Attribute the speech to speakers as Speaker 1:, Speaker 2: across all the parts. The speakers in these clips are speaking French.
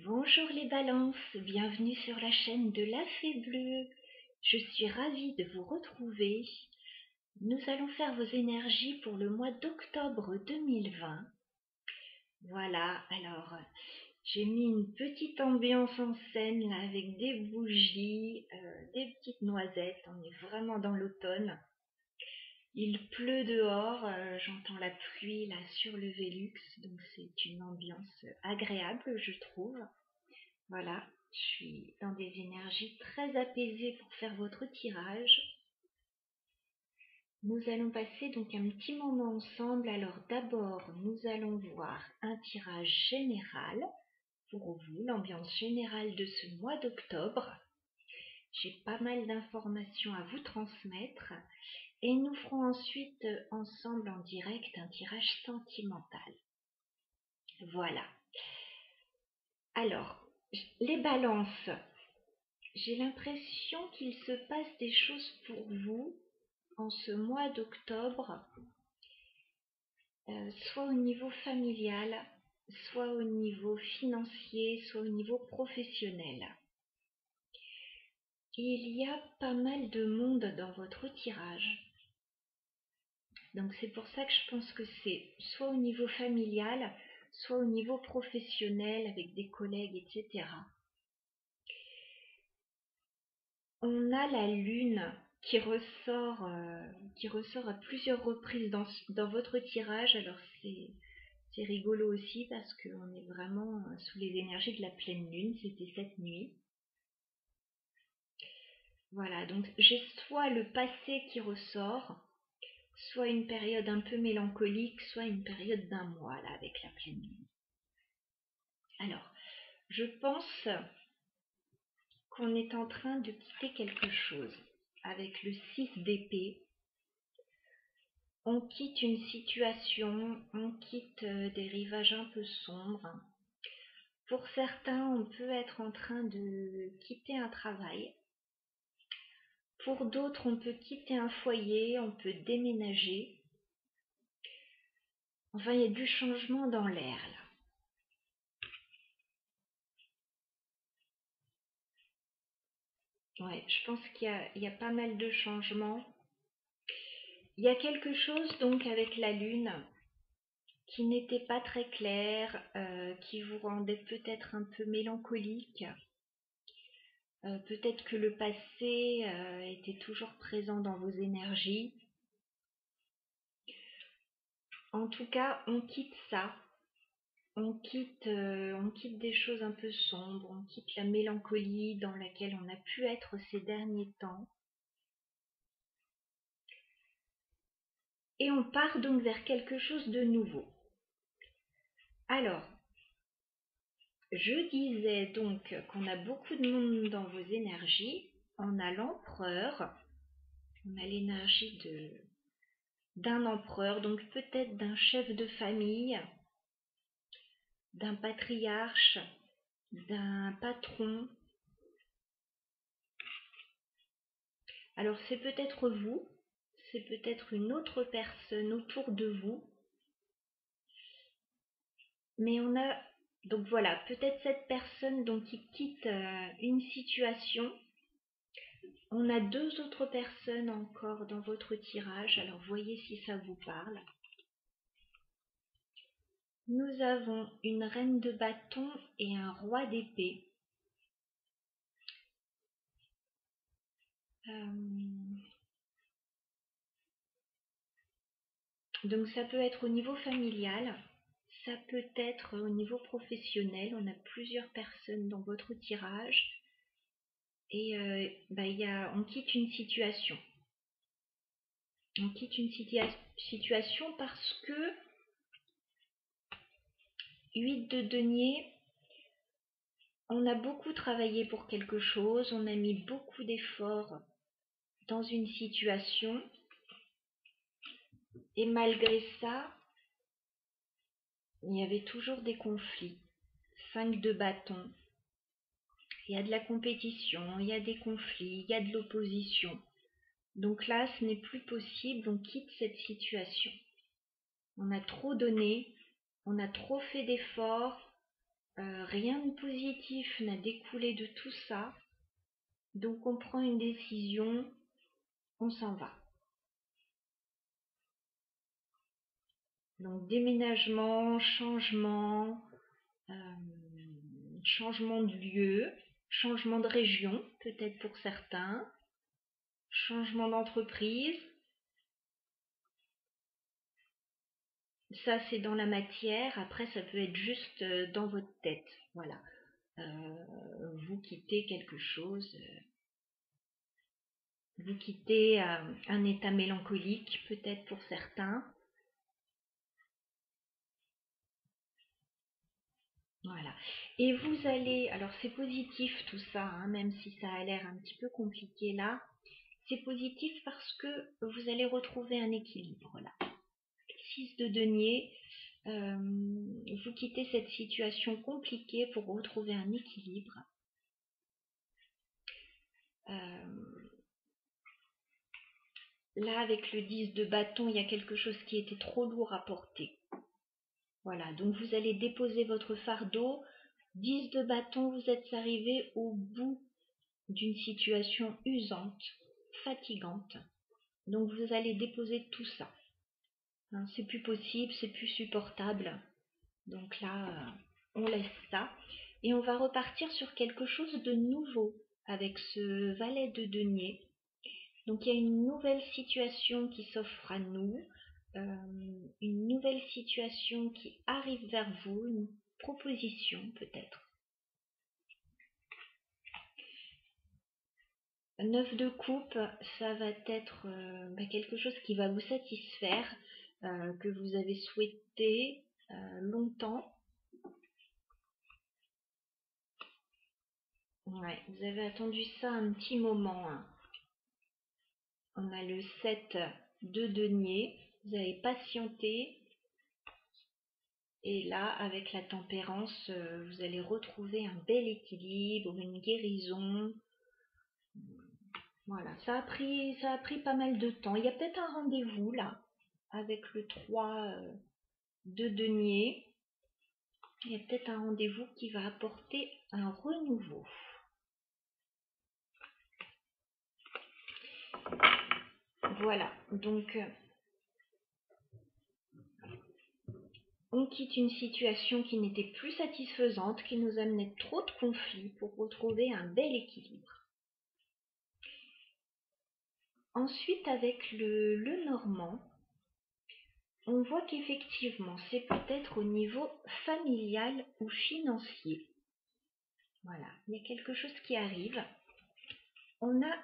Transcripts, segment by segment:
Speaker 1: Bonjour les balances, bienvenue sur la chaîne de la Fée Bleue. Je suis ravie de vous retrouver. Nous allons faire vos énergies pour le mois d'octobre 2020. Voilà, alors j'ai mis une petite ambiance en scène là, avec des bougies, des petites noisettes. On est vraiment dans l'automne. Il pleut dehors, j'entends la pluie là sur le Vélux, donc c'est une ambiance agréable je trouve. Voilà, je suis dans des énergies très apaisées pour faire votre tirage. Nous allons passer donc un petit moment ensemble. Alors d'abord, nous allons voir un tirage général pour vous, l'ambiance générale de ce mois d'octobre. J'ai pas mal d'informations à vous transmettre et nous ferons ensuite ensemble en direct un tirage sentimental. Voilà. Alors, les balances. J'ai l'impression qu'il se passe des choses pour vous en ce mois d'octobre, soit au niveau familial, soit au niveau financier, soit au niveau professionnel. Il y a pas mal de monde dans votre tirage. Donc c'est pour ça que je pense que c'est soit au niveau familial, soit au niveau professionnel avec des collègues, etc. On a la lune qui ressort à plusieurs reprises dans votre tirage. Alors c'est rigolo aussi parce qu'on est vraiment sous les énergies de la pleine lune, c'était cette nuit. Voilà, donc j'ai soit le passé qui ressort, soit une période un peu mélancolique, soit une période d'un mois là avec la pleine lune. Alors, je pense qu'on est en train de quitter quelque chose avec le 6 d'épée. On quitte une situation, on quitte des rivages un peu sombres. Pour certains, on peut être en train de quitter un travail. Pour d'autres, on peut quitter un foyer, on peut déménager. Enfin, il y a du changement dans l'air là. Ouais, je pense qu'il y a pas mal de changements. Il y a quelque chose donc avec la lune qui n'était pas très clair, qui vous rendait peut-être un peu mélancolique. Peut-être que le passé était toujours présent dans vos énergies. En tout cas, on quitte ça. On quitte des choses un peu sombres, on quitte la mélancolie dans laquelle on a pu être ces derniers temps. Et on part donc vers quelque chose de nouveau. Alors, je disais donc qu'on a beaucoup de monde dans vos énergies. On a l'empereur, on a l'énergie d'un empereur, donc peut-être d'un chef de famille, d'un patriarche, d'un patron. Alors c'est peut-être vous, c'est peut-être une autre personne autour de vous. Mais on a, donc voilà, peut-être cette personne donc, qui quitte une situation. On a deux autres personnes encore dans votre tirage, alors voyez si ça vous parle. Nous avons une reine de bâton et un roi d'épée. Donc ça peut être au niveau familial, ça peut être au niveau professionnel. On a plusieurs personnes dans votre tirage et on quitte une situation. On quitte une situation parce que 8 de denier, on a beaucoup travaillé pour quelque chose, on a mis beaucoup d'efforts dans une situation et malgré ça, il y avait toujours des conflits. 5 de bâton, il y a de la compétition, il y a des conflits, il y a de l'opposition. Donc là, ce n'est plus possible, on quitte cette situation. On a trop donné, on a trop fait d'efforts, rien de positif n'a découlé de tout ça. Donc on prend une décision, on s'en va. Donc déménagement, changement, changement de lieu, changement de région, peut-être pour certains, changement d'entreprise. Ça, c'est dans la matière. Après, ça peut être juste dans votre tête. Voilà. Vous quittez quelque chose. Vous quittez un état mélancolique, peut-être pour certains. Voilà. Et vous allez... Alors, c'est positif tout ça, hein, même si ça a l'air un petit peu compliqué là. C'est positif parce que vous allez retrouver un équilibre là. 6 de denier. Vous quittez cette situation compliquée pour retrouver un équilibre. Là, avec le 10 de bâton, il y a quelque chose qui était trop lourd à porter. Voilà, donc vous allez déposer votre fardeau. 10 de bâton, vous êtes arrivé au bout d'une situation usante, fatigante. Donc vous allez déposer tout ça. Hein, c'est plus possible, c'est plus supportable. Donc là, on laisse ça. Et on va repartir sur quelque chose de nouveau avec ce valet de denier. Donc il y a une nouvelle situation qui s'offre à nous, une nouvelle situation qui arrive vers vous, une proposition peut-être. 9 de coupe, ça va être quelque chose qui va vous satisfaire, que vous avez souhaité longtemps. Ouais, vous avez attendu ça un petit moment. Hein. On a le 7 de denier, vous avez patienté. Et là, avec la tempérance, vous allez retrouver un bel équilibre, une guérison. Voilà, ça a pris pas mal de temps. Il y a peut-être un rendez-vous là, avec le 3 de denier. Il y a peut-être un rendez-vous qui va apporter un renouveau. Voilà, donc on quitte une situation qui n'était plus satisfaisante, qui nous amenait trop de conflits pour retrouver un bel équilibre. Ensuite, avec le normand, on voit qu'effectivement, c'est peut-être au niveau familial ou financier. Voilà, il y a quelque chose qui arrive. On a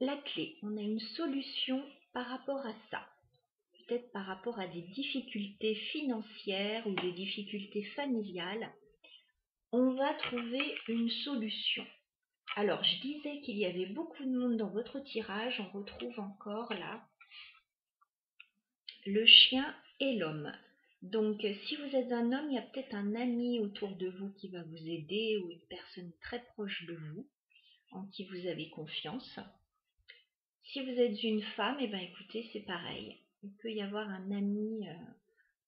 Speaker 1: la clé, on a une solution par rapport à ça. Peut-être par rapport à des difficultés financières ou des difficultés familiales. On va trouver une solution. Alors, je disais qu'il y avait beaucoup de monde dans votre tirage. On retrouve encore là le chien et l'homme. Donc, si vous êtes un homme, il y a peut-être un ami autour de vous qui va vous aider ou une personne très proche de vous, en qui vous avez confiance. Si vous êtes une femme, eh bien, écoutez, c'est pareil. Il peut y avoir un ami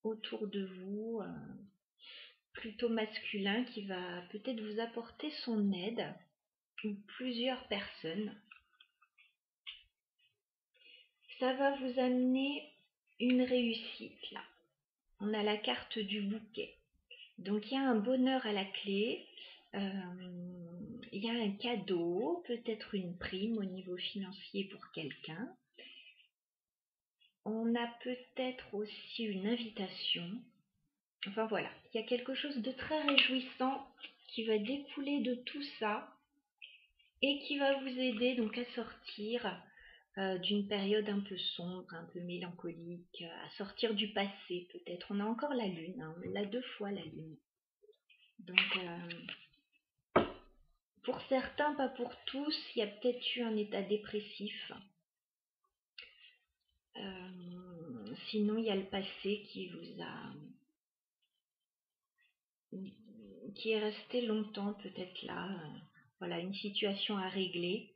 Speaker 1: autour de vous, plutôt masculin, qui va peut-être vous apporter son aide, ou plusieurs personnes. Ça va vous amener une réussite, là. On a la carte du bouquet. Donc, il y a un bonheur à la clé. Il y a un cadeau, peut-être une prime au niveau financier pour quelqu'un. On a peut-être aussi une invitation. Enfin voilà, il y a quelque chose de très réjouissant qui va découler de tout ça et qui va vous aider donc à sortir d'une période un peu sombre, un peu mélancolique, à sortir du passé peut-être. On a encore la lune, hein, on l'a 2 fois la lune. Donc pour certains, pas pour tous, il y a peut-être eu un état dépressif. Sinon, il y a le passé qui est resté longtemps peut-être là. Voilà, une situation à régler.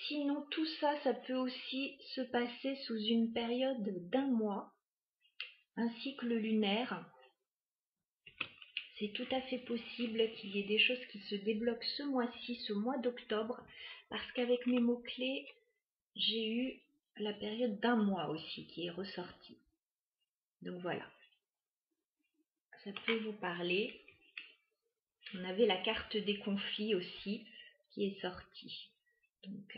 Speaker 1: Sinon, tout ça, ça peut aussi se passer sous une période d'1 mois, un cycle lunaire. C'est tout à fait possible qu'il y ait des choses qui se débloquent ce mois-ci, ce mois d'octobre, parce qu'avec mes mots-clés, j'ai eu la période d'un mois aussi qui est ressortie. Donc voilà, ça peut vous parler. On avait la carte des conflits aussi qui est sortie. Donc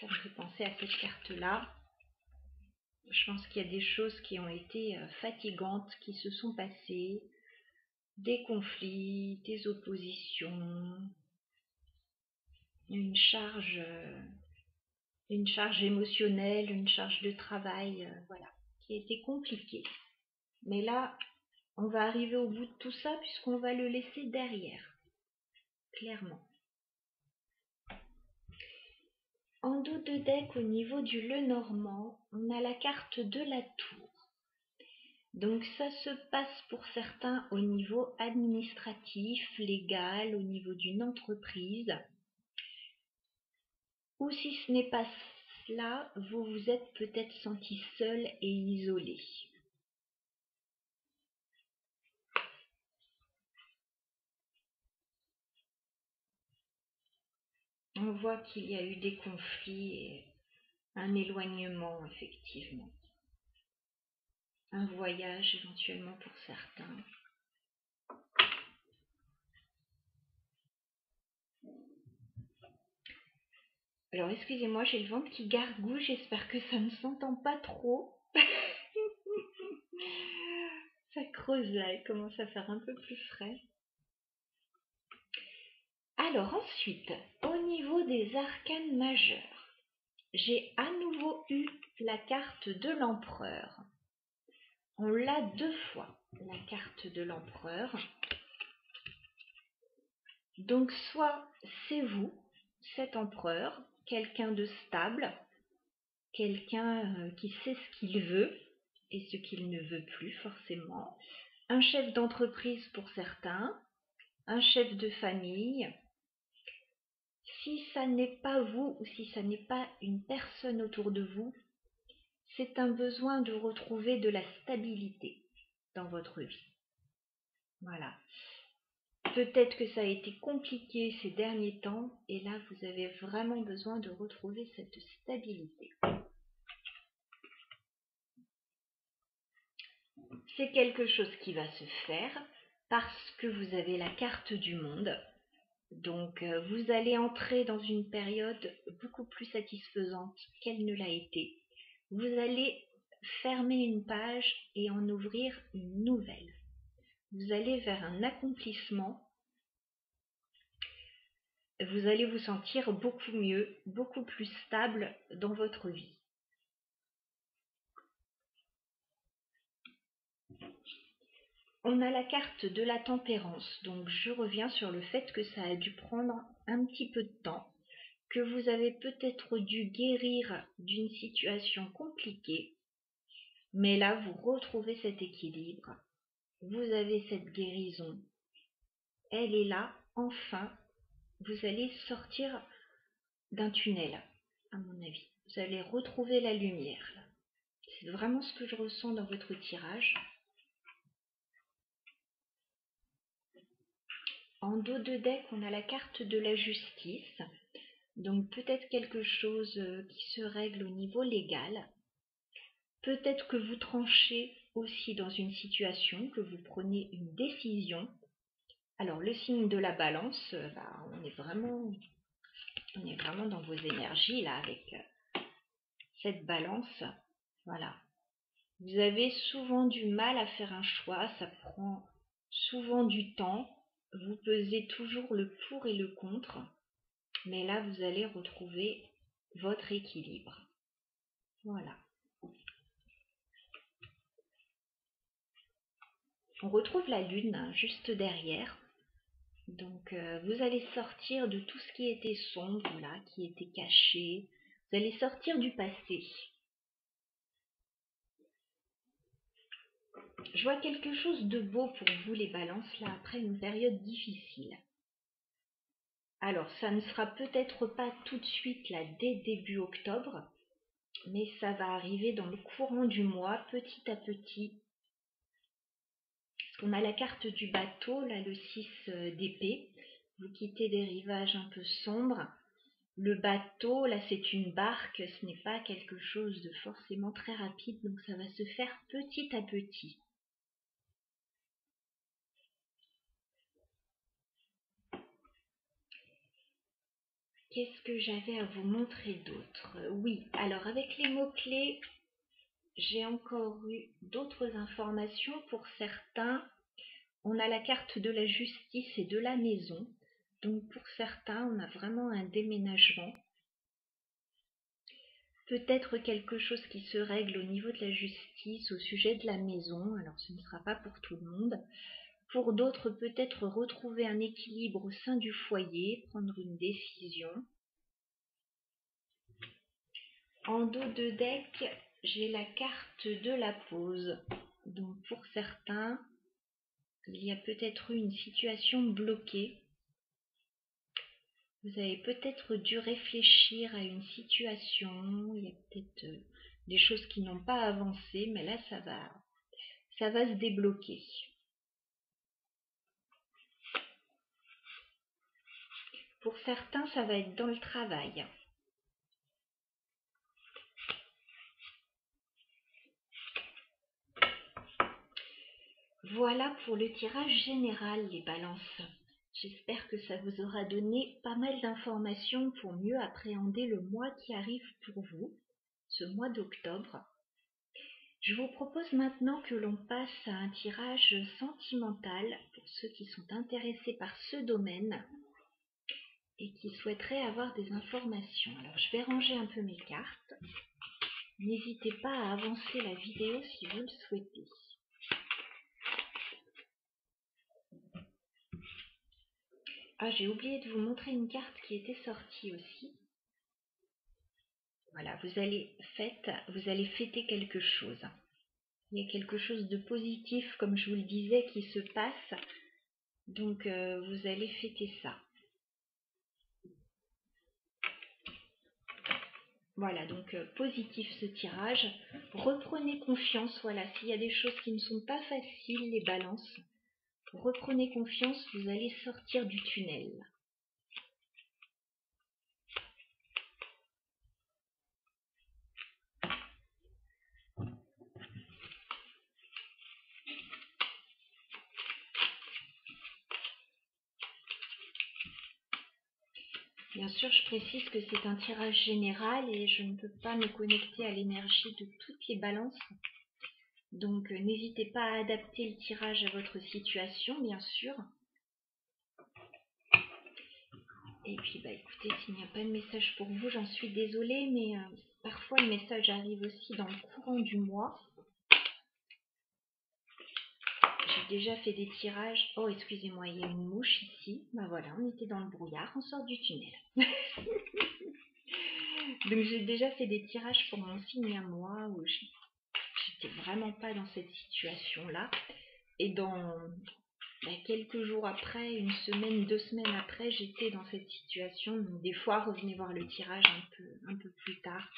Speaker 1: ça me fait penser à cette carte-là. Je pense qu'il y a des choses qui ont été fatigantes, qui se sont passées, des conflits, des oppositions, une charge émotionnelle, une charge de travail, voilà, qui a été compliquée. Mais là, on va arriver au bout de tout ça puisqu'on va le laisser derrière, clairement. En dos de deck, au niveau du Lenormand, on a la carte de la tour. Donc ça se passe pour certains au niveau administratif, légal, au niveau d'une entreprise. Ou si ce n'est pas cela, vous vous êtes peut-être senti seul et isolé. On voit qu'il y a eu des conflits et un éloignement, effectivement. Un voyage éventuellement pour certains. Alors, excusez-moi, j'ai le ventre qui gargouille, j'espère que ça ne s'entend pas trop. Ça creuse là, il commence à faire un peu plus frais. Alors ensuite, au niveau des arcanes majeurs, j'ai à nouveau eu la carte de l'empereur. On l'a 2 fois, la carte de l'empereur. Donc soit c'est vous, cet empereur, quelqu'un de stable, quelqu'un qui sait ce qu'il veut et ce qu'il ne veut plus forcément, un chef d'entreprise pour certains, un chef de famille. Si ça n'est pas vous ou si ça n'est pas une personne autour de vous, c'est un besoin de retrouver de la stabilité dans votre vie. Voilà. Peut-être que ça a été compliqué ces derniers temps et là vous avez vraiment besoin de retrouver cette stabilité. C'est quelque chose qui va se faire parce que vous avez la carte du monde. Donc vous allez entrer dans une période beaucoup plus satisfaisante qu'elle ne l'a été. Vous allez fermer une page et en ouvrir une nouvelle. Vous allez vers un accomplissement. Vous allez vous sentir beaucoup mieux, beaucoup plus stable dans votre vie. On a la carte de la tempérance, donc je reviens sur le fait que ça a dû prendre un petit peu de temps, que vous avez peut-être dû guérir d'une situation compliquée, mais là vous retrouvez cet équilibre, vous avez cette guérison, elle est là, enfin, vous allez sortir d'un tunnel, à mon avis, vous allez retrouver la lumière, là. C'est vraiment ce que je ressens dans votre tirage. En dos de deck, on a la carte de la justice. Donc peut-être quelque chose qui se règle au niveau légal. Peut-être que vous tranchez aussi dans une situation, que vous prenez une décision. Alors le signe de la balance, on est vraiment dans vos énergies là avec cette balance. Voilà. Vous avez souvent du mal à faire un choix, ça prend souvent du temps. Vous pesez toujours le pour et le contre. Mais là, vous allez retrouver votre équilibre. Voilà. On retrouve la lune juste derrière. Donc, vous allez sortir de tout ce qui était sombre, là, qui était caché. Vous allez sortir du passé. Je vois quelque chose de beau pour vous, les balances, là, après une période difficile. Alors, ça ne sera peut-être pas tout de suite, là, dès début octobre, mais ça va arriver dans le courant du mois, petit à petit. On a la carte du bateau, là le 6 d'épée. Vous quittez des rivages un peu sombres. Le bateau, là c'est une barque, ce n'est pas quelque chose de forcément très rapide, donc ça va se faire petit à petit. Qu'est-ce que j'avais à vous montrer d'autre? Oui, alors avec les mots-clés, j'ai encore eu d'autres informations. Pour certains, on a la carte de la justice et de la maison. Donc pour certains, on a vraiment un déménagement. Peut-être quelque chose qui se règle au niveau de la justice, au sujet de la maison. Alors ce ne sera pas pour tout le monde. Pour d'autres, peut-être retrouver un équilibre au sein du foyer, prendre une décision. En dos de deck, j'ai la carte de la pause. Donc pour certains, il y a peut-être eu une situation bloquée. Vous avez peut-être dû réfléchir à une situation. Il y a peut-être des choses qui n'ont pas avancé, mais là ça va se débloquer. Pour certains, ça va être dans le travail. Voilà pour le tirage général, les balances. J'espère que ça vous aura donné pas mal d'informations pour mieux appréhender le mois qui arrive pour vous, ce mois d'octobre. Je vous propose maintenant que l'on passe à un tirage sentimental pour ceux qui sont intéressés par ce domaine et qui souhaiteraient avoir des informations. Alors je vais ranger un peu mes cartes. N'hésitez pas à avancer la vidéo si vous le souhaitez. Ah, j'ai oublié de vous montrer une carte qui était sortie aussi. Voilà, vous allez fêter quelque chose. Il y a quelque chose de positif, comme je vous le disais, qui se passe. Donc, vous allez fêter ça. Voilà, donc positif ce tirage. Reprenez confiance, voilà, s'il y a des choses qui ne sont pas faciles, les balances, reprenez confiance, vous allez sortir du tunnel. Bien sûr, je précise que c'est un tirage général et je ne peux pas me connecter à l'énergie de toutes les balances. Donc, n'hésitez pas à adapter le tirage à votre situation, bien sûr. Et puis, écoutez, s'il n'y a pas de message pour vous, j'en suis désolée, mais parfois le message arrive aussi dans le courant du mois. J'ai déjà fait des tirages. Oh, excusez-moi, il y a une mouche ici. Voilà, on était dans le brouillard, on sort du tunnel. Donc, j'ai déjà fait des tirages pour mon signe à moi où j'étais vraiment pas dans cette situation-là. Et dans quelques jours après, une semaine, 2 semaines après, j'étais dans cette situation. Donc des fois, revenez voir le tirage un peu plus tard.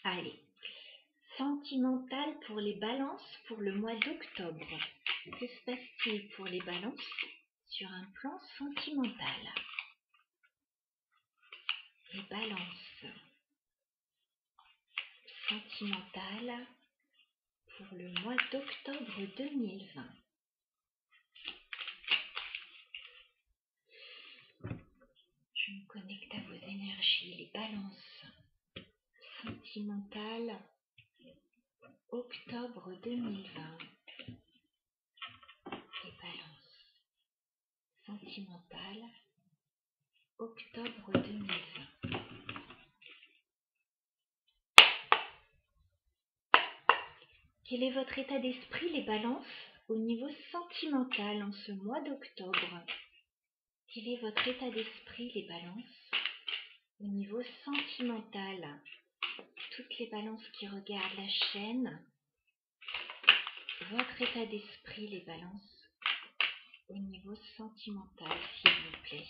Speaker 1: Allez, sentimental pour les balances pour le mois d'octobre. Que se passe-t-il pour les balances sur un plan sentimental? Les balances sentimentales pour le mois d'octobre 2020. Je me connecte à vos énergies, les balances sentimentales, octobre 2020. Les balances sentimentales, octobre 2020. Quel est votre état d'esprit, les balances, au niveau sentimental en ce mois d'octobre? Quel est votre état d'esprit, les balances, au niveau sentimental? Toutes les balances qui regardent la chaîne, votre état d'esprit, les balances, au niveau sentimental, s'il vous plaît.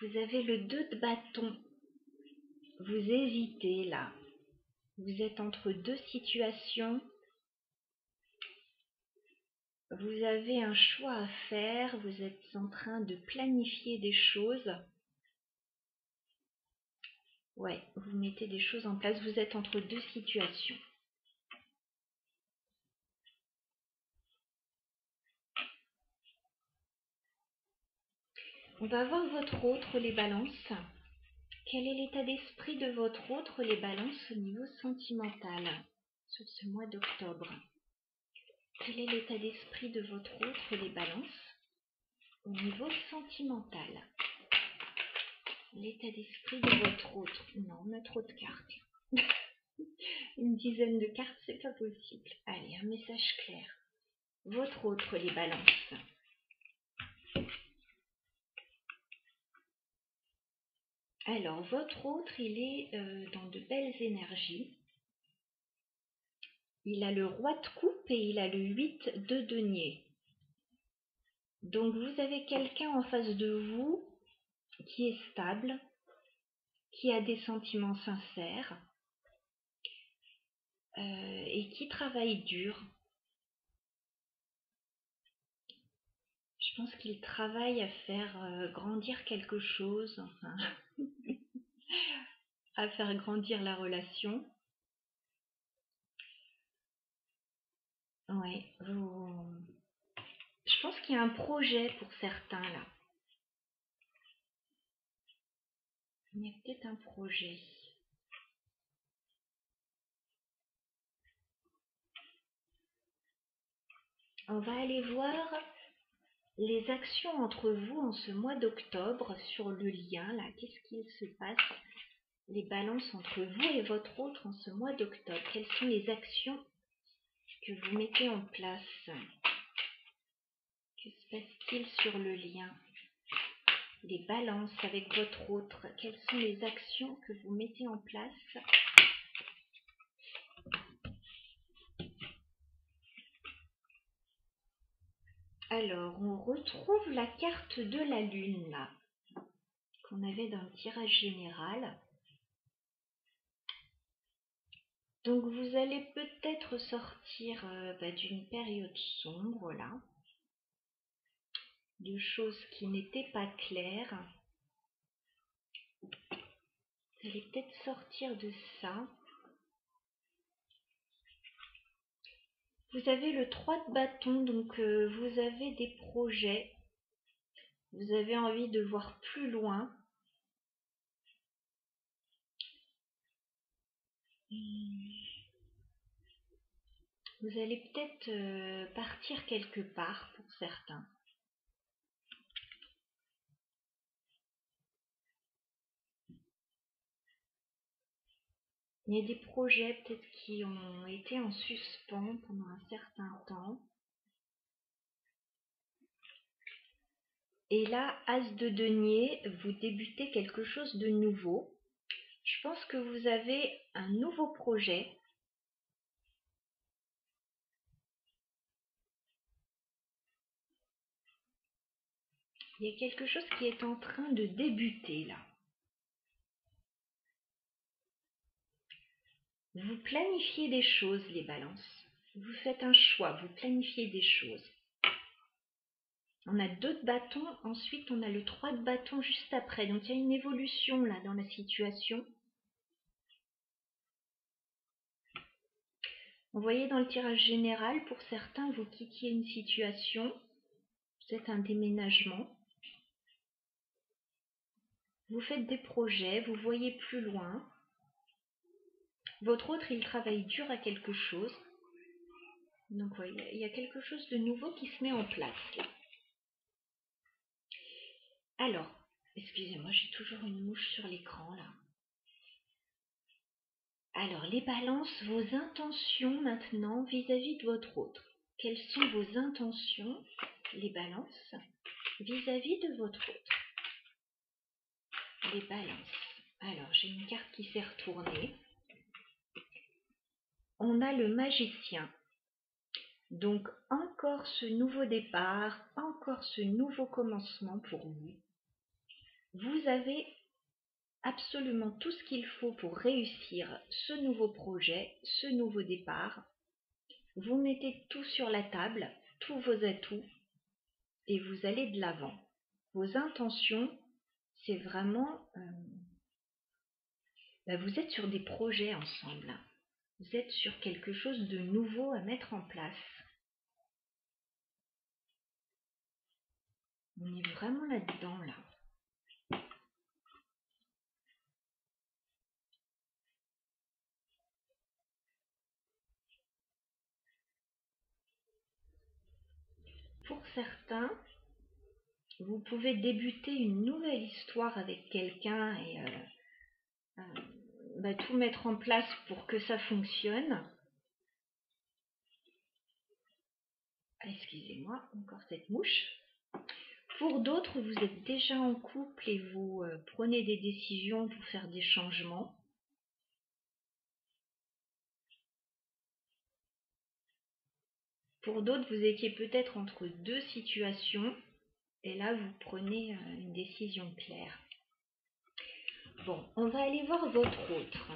Speaker 1: Vous avez le 2 de bâton. Vous hésitez là. Vous êtes entre deux situations. Vous avez un choix à faire. Vous êtes en train de planifier des choses. Ouais, vous mettez des choses en place. Vous êtes entre deux situations. On va voir votre autre, les balances. Quel est l'état d'esprit de votre autre, les balances, au niveau sentimental sur ce mois d'octobre? Quel est l'état d'esprit de votre autre, les balances, au niveau sentimental? L'état d'esprit de votre autre. Non, on a trop de cartes. Une dizaine de cartes, c'est pas possible. Allez, un message clair. Votre autre, les balances. Alors, votre autre, il est dans de belles énergies. Il a le roi de coupe et il a le 8 de denier. Donc, vous avez quelqu'un en face de vous qui est stable, qui a des sentiments sincères et qui travaille dur. Je pense qu'il travaille à faire grandir quelque chose, enfin, à faire grandir la relation. Ouais, je pense qu'il y a un projet pour certains là. Il y a peut-être un projet. On va aller voir les actions entre vous en ce mois d'octobre sur le lien là. Qu'est-ce qu'il se passe? Les balances entre vous et votre autre en ce mois d'octobre. Quelles sont les actions que vous mettez en place? Que se passe-t-il sur le lien? Les balances avec votre autre. Quelles sont les actions que vous mettez en place? Alors, on retrouve la carte de la lune là, qu'on avait dans le tirage général. Donc, vous allez peut-être sortir d'une période sombre là, de choses qui n'étaient pas claires. Vous allez peut-être sortir de ça. Vous avez le 3 de bâton, donc vous avez des projets. Vous avez envie de voir plus loin. Vous allez peut-être partir quelque part pour certains. Il y a des projets peut-être qui ont été en suspens pendant un certain temps. Et là, As de denier, vous débutez quelque chose de nouveau. Je pense que vous avez un nouveau projet. Il y a quelque chose qui est en train de débuter là. Vous planifiez des choses, les balances. Vous faites un choix, vous planifiez des choses. On a 2 de bâton, ensuite on a le 3 de bâton juste après. Donc il y a une évolution là dans la situation. Vous voyez dans le tirage général, pour certains, vous quittiez une situation, c'est un déménagement. Vous faites des projets, vous voyez plus loin. Votre autre, il travaille dur à quelque chose. Donc vous voyez, il y a quelque chose de nouveau qui se met en place là. Alors, excusez-moi, j'ai toujours une mouche sur l'écran là. Alors, les balances, vos intentions maintenant vis-à-vis de votre autre. Quelles sont vos intentions, les balances, vis-à-vis de votre autre? Les balances. Alors, j'ai une carte qui s'est retournée. On a le magicien. Donc, encore ce nouveau départ, encore ce nouveau commencement pour vous. Vous avez absolument tout ce qu'il faut pour réussir ce nouveau projet, ce nouveau départ. Vous mettez tout sur la table, tous vos atouts, et vous allez de l'avant. Vos intentions, c'est vraiment... vous êtes sur des projets ensemble. Vous êtes sur quelque chose de nouveau à mettre en place. On est vraiment là-dedans, là. Pour certains, vous pouvez débuter une nouvelle histoire avec quelqu'un et tout mettre en place pour que ça fonctionne. Excusez-moi, encore cette mouche. Pour d'autres, vous êtes déjà en couple et vous prenez des décisions pour faire des changements. Pour d'autres, vous étiez peut-être entre deux situations et là, vous prenez une décision claire. Bon, on va aller voir votre autre.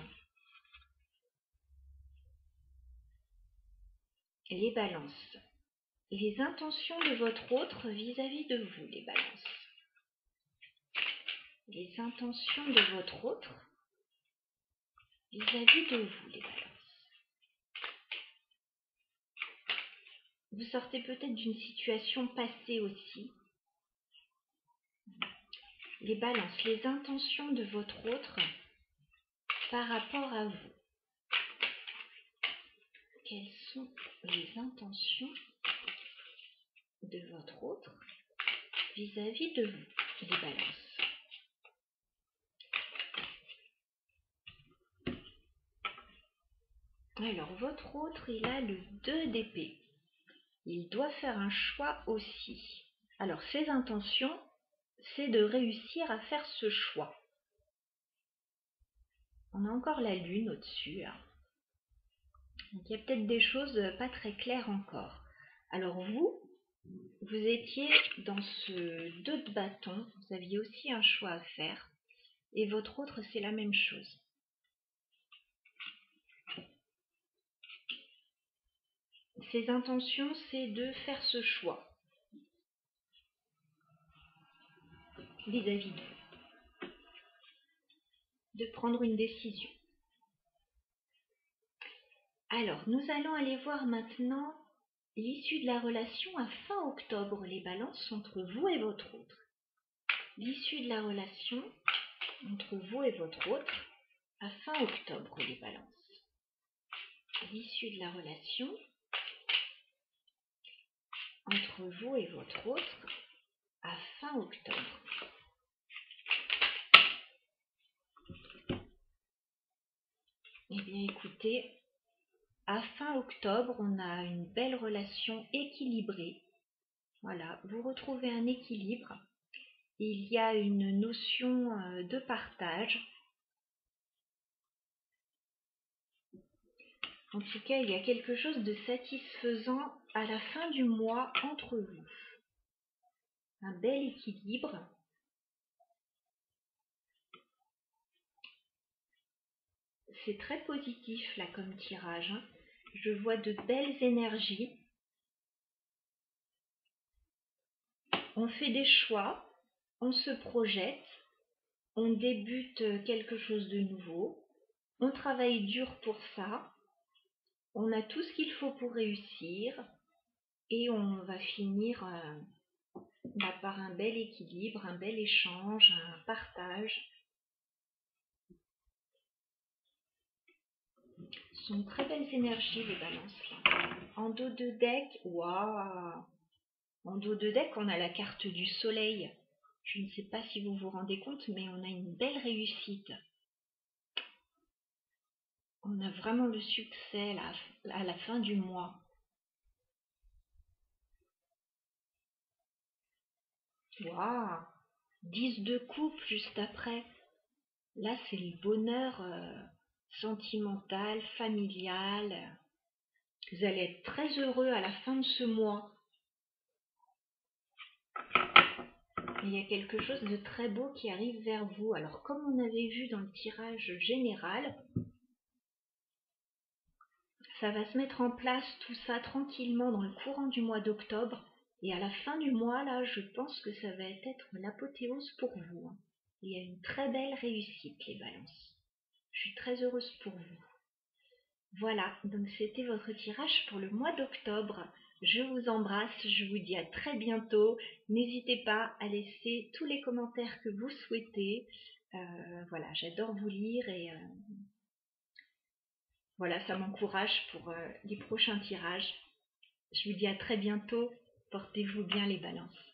Speaker 1: Les balances. Les intentions de votre autre vis-à-vis de vous, les balances. Les intentions de votre autre vis-à-vis de vous, les balances. Vous sortez peut-être d'une situation passée aussi. Les balances, les intentions de votre autre par rapport à vous. Quelles sont les intentions de votre autre vis-à-vis de vous, les balances? Alors, votre autre, il a le 2 d'épée. Il doit faire un choix aussi. Alors, ses intentions, c'est de réussir à faire ce choix. On a encore la lune au-dessus. Donc, il y a peut-être des choses pas très claires encore. Alors, vous étiez dans ce 2 de bâton. Vous aviez aussi un choix à faire. Et votre autre, c'est la même chose. Ses intentions, c'est de faire ce choix vis-à-vis de vous, de prendre une décision. Alors, nous allons aller voir maintenant l'issue de la relation à fin octobre, les balances entre vous et votre autre. L'issue de la relation entre vous et votre autre à fin octobre, les balances. L'issue de la relation entre vous et votre autre à fin octobre. Eh bien, écoutez, à fin octobre, on a une belle relation équilibrée. Voilà, vous retrouvez un équilibre. Il y a une notion de partage. En tout cas, il y a quelque chose de satisfaisant à la fin du mois entre vous. Un bel équilibre. C'est très positif là comme tirage. Je vois de belles énergies. On fait des choix, on se projette, on débute quelque chose de nouveau, on travaille dur pour ça, on a tout ce qu'il faut pour réussir et on va finir par un bel équilibre, un bel échange, un partage. Ce sont très belles énergies les balances là. En dos de deck, waouh! En dos de deck, on a la carte du soleil. Je ne sais pas si vous vous rendez compte, mais on a une belle réussite. On a vraiment le succès là, à la fin du mois. Waouh! 10 de coupe juste après. Là, c'est le bonheur sentimental, familial. Vous allez être très heureux à la fin de ce mois. il y a quelque chose de très beau qui arrive vers vous. Alors, comme on avait vu dans le tirage général, ça va se mettre en place tout ça tranquillement dans le courant du mois d'octobre. Et à la fin du mois, là, je pense que ça va être l'apothéose pour vous. Il y a une très belle réussite, les balances. Je suis très heureuse pour vous. Voilà, donc c'était votre tirage pour le mois d'octobre. Je vous embrasse, je vous dis à très bientôt. N'hésitez pas à laisser tous les commentaires que vous souhaitez. Voilà, j'adore vous lire et voilà, ça m'encourage pour les prochains tirages. Je vous dis à très bientôt. Portez-vous bien les balances.